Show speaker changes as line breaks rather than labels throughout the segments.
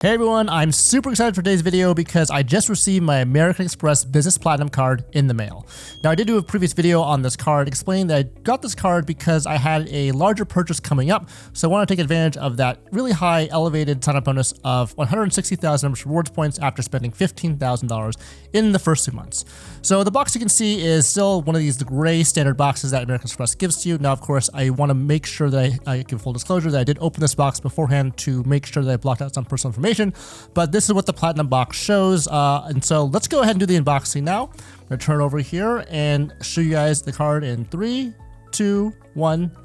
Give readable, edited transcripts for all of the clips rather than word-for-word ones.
Hey everyone, I'm super excited for today's video because I just received my American Express Business Platinum card in the mail. Now I did do a previous video on this card explaining that I got this card because I had a larger purchase coming up, so I want to take advantage of that really high elevated sign-up bonus of 160,000 membership rewards points after spending $15,000 in the first 2 months. So the box you can see is still one of these gray standard boxes that American Express gives to you. Now of course I want to make sure that I give full disclosure that I did open this box beforehand to make sure that I blocked out some personal information. But this is what the Platinum box shows. And so let's go ahead and do the unboxing now. I'm going to turn over here and show you guys the card in 3, 2, 1.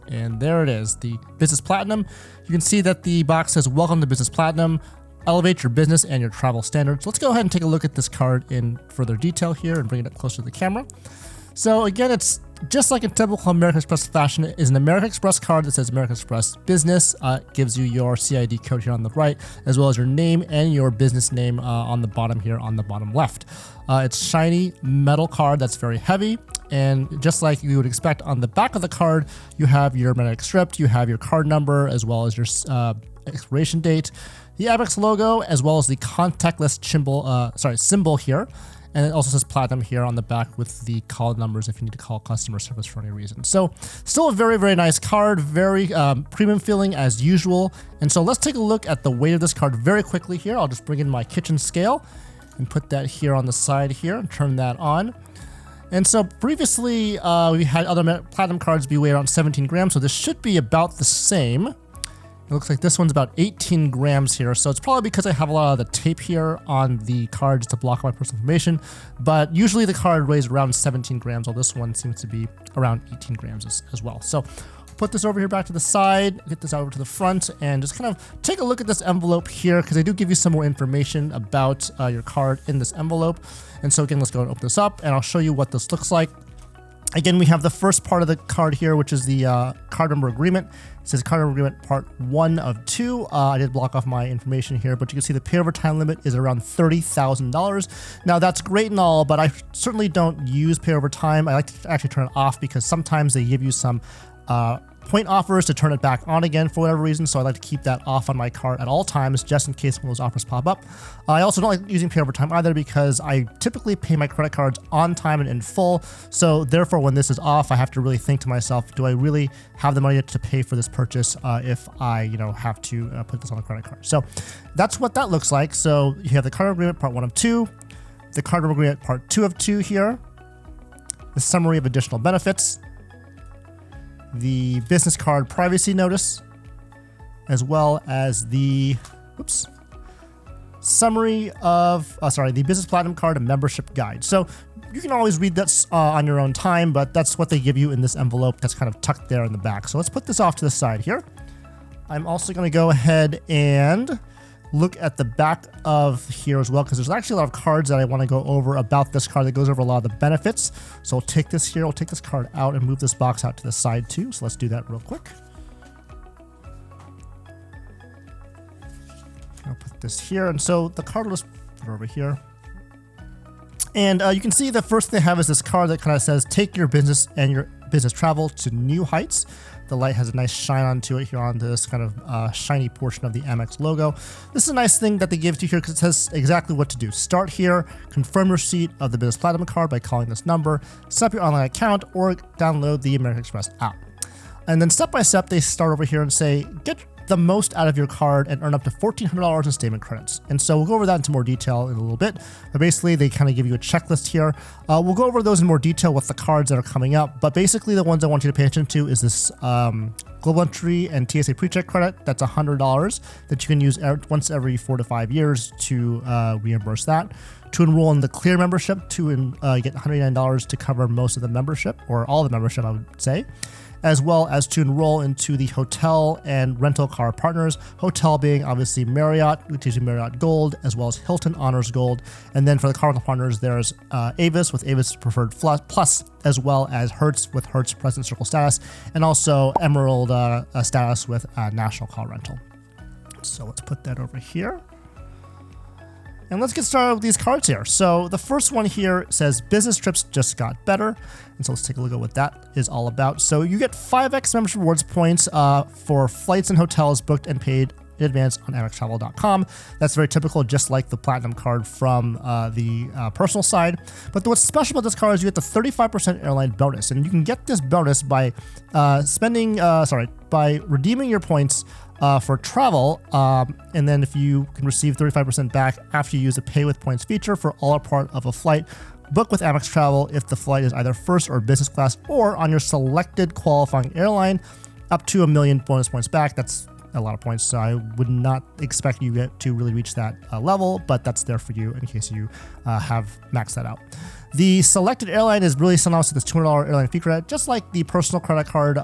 And there it is, the Business Platinum. You can see that the box says, "Welcome to Business Platinum. Elevate your business and your travel standards." Let's go ahead and take a look at this card in further detail here and bring it up closer to the camera. So again, it's just like in typical American Express fashion. It is an American Express card that says American Express Business. It gives you your CID code here on the right, as well as your name and your business name on the bottom here on the bottom left. It's shiny metal card that's very heavy. And just like you would expect on the back of the card, you have your magnetic strip, you have your card number, as well as your expiration date, the Amex logo, as well as the contactless symbol here. And it also says Platinum here on the back with the call numbers if you need to call customer service for any reason. So still a very, very nice card, very premium feeling as usual. And so let's take a look at the weight of this card very quickly here. I'll just bring in my kitchen scale and put that here on the side here and turn that on. And so previously we had other Platinum cards be weighed around 17 grams. So this should be about the same. It looks like this one's about 18 grams here, so it's probably because I have a lot of the tape here on the cards to block my personal information, but usually the card weighs around 17 grams, while this one seems to be around 18 grams as well. So put this over here back to the side, get this over to the front, and just kind of take a look at this envelope here, because they do give you some more information about your card in this envelope. And so again, let's go and open this up, and I'll show you what this looks like. Again, we have the first part of the card here, which is the Cardmember Agreement. It says Cardmember Agreement Part 1 of 2. I did block off my information here, but you can see the pay over time limit is around $30,000. Now, that's great and all, but I certainly don't use pay over time. I like to actually turn it off because sometimes they give you some point offers to turn it back on again for whatever reason, so I like to keep that off on my card at all times just in case one of those offers pop up. I also don't like using pay over time either because I typically pay my credit cards on time and in full, so therefore when this is off, I have to really think to myself, do I really have the money to pay for this purchase if I have to put this on a credit card? So that's what that looks like. So you have the Cardmember Agreement Part 1 of 2, the Cardmember Agreement Part 2 of 2 here, the summary of additional benefits, the business card privacy notice, as well as the summary of the business platinum card and membership guide. So you can always read that on your own time, but that's what they give you in this envelope that's kind of tucked there in the back. So let's put this off to the side here. I'm also going to go ahead and look at the back of here as well, because there's actually a lot of cards that I want to go over about this card that goes over a lot of the benefits. So I'll take this here, I'll take this card out and move this box out to the side too. So let's do that real quick. I'll put this here, and so the card will just put it over here. And you can see the first thing they have is this card that kind of says, "Take your business and your business travel to new heights." The light has a nice shine onto it here on this kind of shiny portion of the Amex logo. This is a nice thing that they give to you here because it says exactly what to do. Start here, confirm receipt of the Business Platinum card by calling this number, set up your online account, or download the American Express app. And then step by step, they start over here and say, get the most out of your card and earn up to $1,400 in statement credits. And so we'll go over that into more detail in a little bit. But basically, they kind of give you a checklist here. We'll go over those in more detail with the cards that are coming up. But basically, the ones I want you to pay attention to is this Global Entry and TSA PreCheck credit. That's $100 that you can use once every 4 to 5 years to reimburse that. To enroll in the Clear membership to get $109 to cover most of the membership, or all the membership, I would say, as well as to enroll into the hotel and rental car partners, hotel being obviously Marriott, which is Marriott Gold, as well as Hilton Honors Gold. And then for the car rental partners, there's Avis with Avis Preferred Plus, as well as Hertz with Hertz President Circle status, and also Emerald status with National Car Rental. So let's put that over here. And let's get started with these cards here. So the first one here says business trips just got better. And so let's take a look at what that is all about. So you get 5x membership rewards points for flights and hotels booked and paid in advance on AmexTravel.com. That's very typical, just like the Platinum card from the personal side. But what's special about this card is you get the 35% airline bonus, and you can get this bonus by by redeeming your points for travel, and then if you can receive 35% back after you use the Pay with Points feature for all or part of a flight, book with Amex Travel if the flight is either first or business class or on your selected qualifying airline, up to 1 million bonus points back. That's a lot of points, so I would not expect you to really reach that level, but that's there for you in case you have maxed that out. The selected airline is really synonymous with this $200 airline fee credit, just like the personal credit card,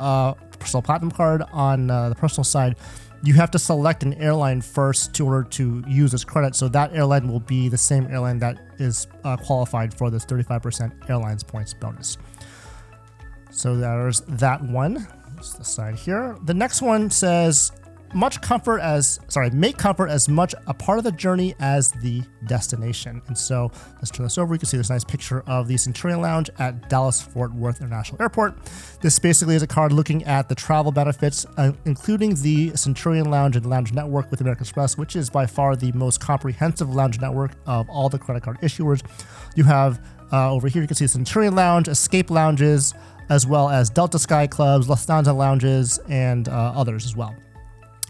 personal platinum card on the personal side. You have to select an airline first in order to use this credit, so that airline will be the same airline that is qualified for this 35% airlines points bonus. So there's that one. Just the side here. The next one says, make comfort as much a part of the journey as the destination. And so let's turn this over. You can see this nice picture of the Centurion Lounge at Dallas Fort Worth International Airport. This basically is a card looking at the travel benefits, including the Centurion Lounge and Lounge Network with American Express, which is by far the most comprehensive lounge network of all the credit card issuers. You have over here, you can see Centurion Lounge, Escape Lounges, as well as Delta Sky Clubs, Lufthansa Lounges, and others as well.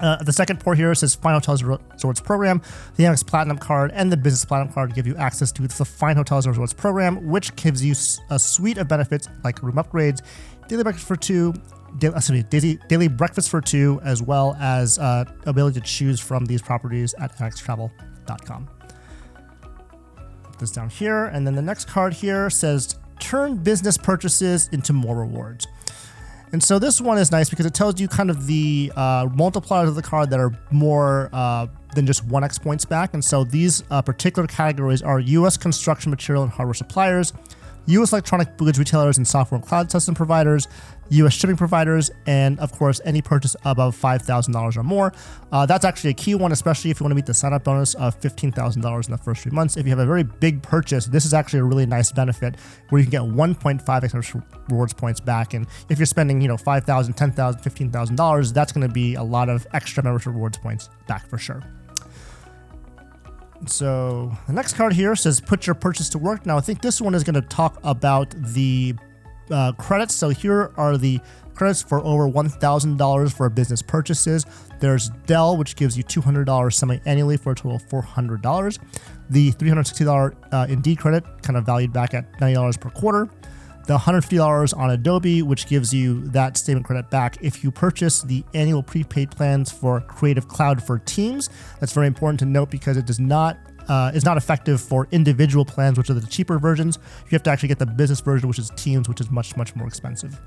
The second port here says Fine Hotels and Resorts Program. The Amex Platinum card and the Business Platinum card give you access to the Fine Hotels and Resorts Program, which gives you a suite of benefits like room upgrades, daily breakfast for two, daily breakfast for two, as well as ability to choose from these properties at AmexTravel.com. Put this down here, and then the next card here says turn business purchases into more rewards. And so this one is nice because it tells you kind of the multipliers of the card that are more than just 1x points back. And so these particular categories are U.S. construction material and hardware suppliers, U.S. electronic goods retailers and software and cloud system providers, U.S. shipping providers, and of course, any purchase above $5,000 or more. That's actually a key one, especially if you want to meet the sign-up bonus of $15,000 in the first 3 months. If you have a very big purchase, this is actually a really nice benefit where you can get 1.5x rewards points back. And if you're spending, $5,000, $10,000, $15,000, that's going to be a lot of extra membership rewards points back for sure. So the next card here says put your purchase to work. Now I think this one is going to talk about the credits. So here are the credits for over $1,000 for business purchases. There's Dell, which gives you $200 semi-annually for a total of $400. The $360 Indeed credit, kind of valued back at $90 per quarter. The $150 on Adobe, which gives you that statement credit back if you purchase the annual prepaid plans for Creative Cloud for Teams. That's very important to note because it is not effective for individual plans, which are the cheaper versions. You have to actually get the business version, which is Teams, which is much, much more expensive.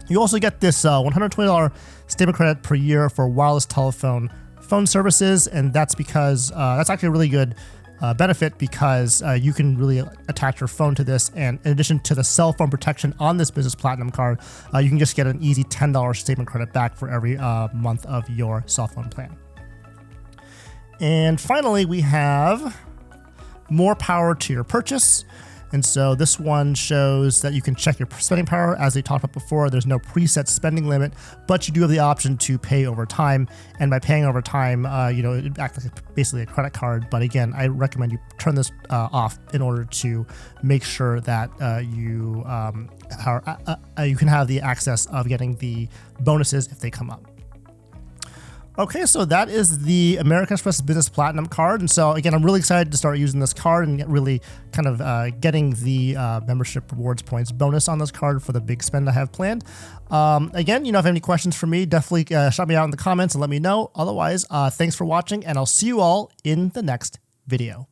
You also get this $120 statement credit per year for wireless phone services, and that's because that's actually a really good benefit because you can really attach your phone to this, and in addition to the cell phone protection on this Business Platinum card, you can just get an easy $10 statement credit back for every month of your cell phone plan. And finally, we have more power to your purchase. And so this one shows that you can check your spending power. As we talked about before, there's no preset spending limit, but you do have the option to pay over time. And by paying over time, it acts like basically a credit card. But again, I recommend you turn this off in order to make sure that you can have the access of getting the bonuses if they come up. Okay, so that is the American Express Business Platinum card. And so again, I'm really excited to start using this card and really kind of getting the membership rewards points bonus on this card for the big spend I have planned. Again, if you have any questions for me, definitely shout me out in the comments and let me know. Otherwise, thanks for watching, and I'll see you all in the next video.